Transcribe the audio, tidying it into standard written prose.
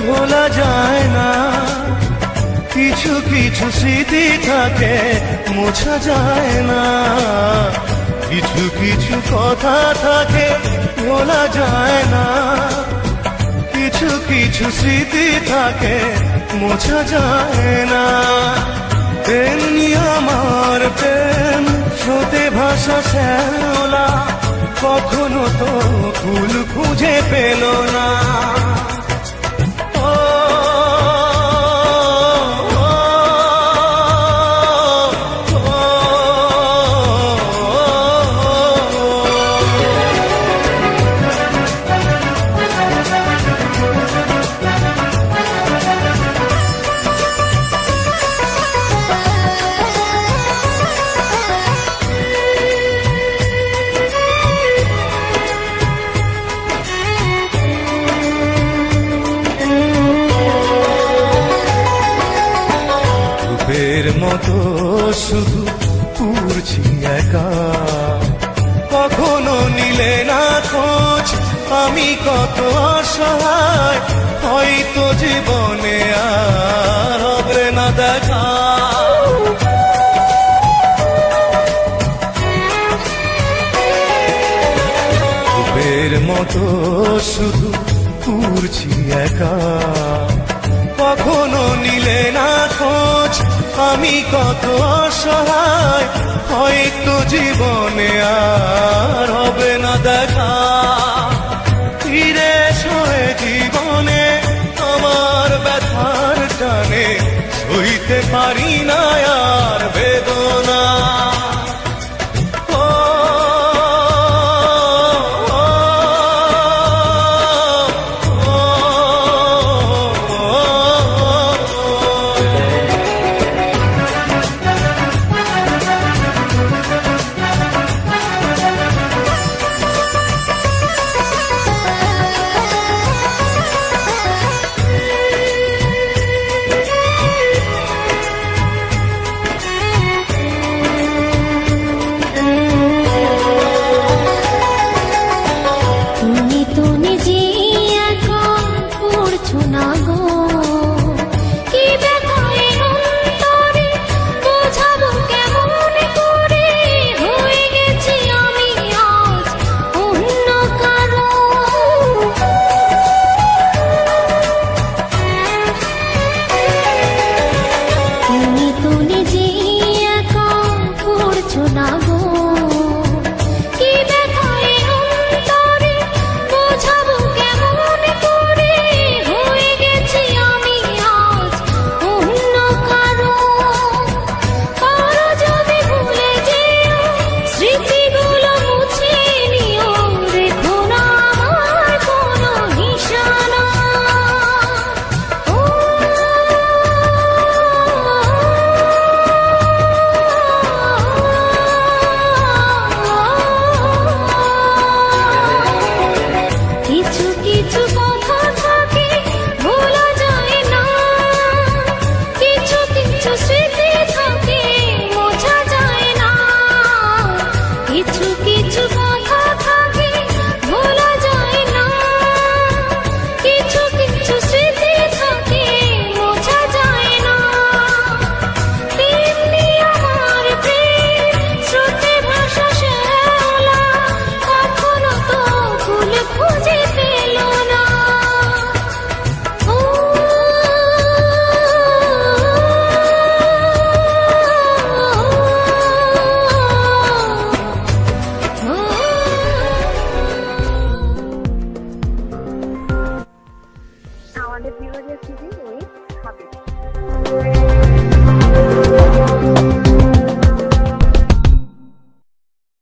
ভোলা যায় না, কিছু কিছু স্মৃতি থাকে মোছা যায় না, কিছু কিছু কথা থাকে ভোলা যায় না, কিছু কিছু স্মৃতি থাকে মোছা যায় না। তেমনি আমার প্রেম স্রোতে ভাসা শ্যাওলা, কখনো তো ফুল খুঁজে পেল না। মতো শুধু পুরছি একা, কখনো নিলে না খোঁজ আমি কত অসহায়, হয়তো জীবনে আর হবে না দেখা। রূপের মতো শুধু পুরছি একা, কখনো নিলে না খোঁজ আমি কত অসহায়, হয়তো জীবনে আর হবে না দেখা।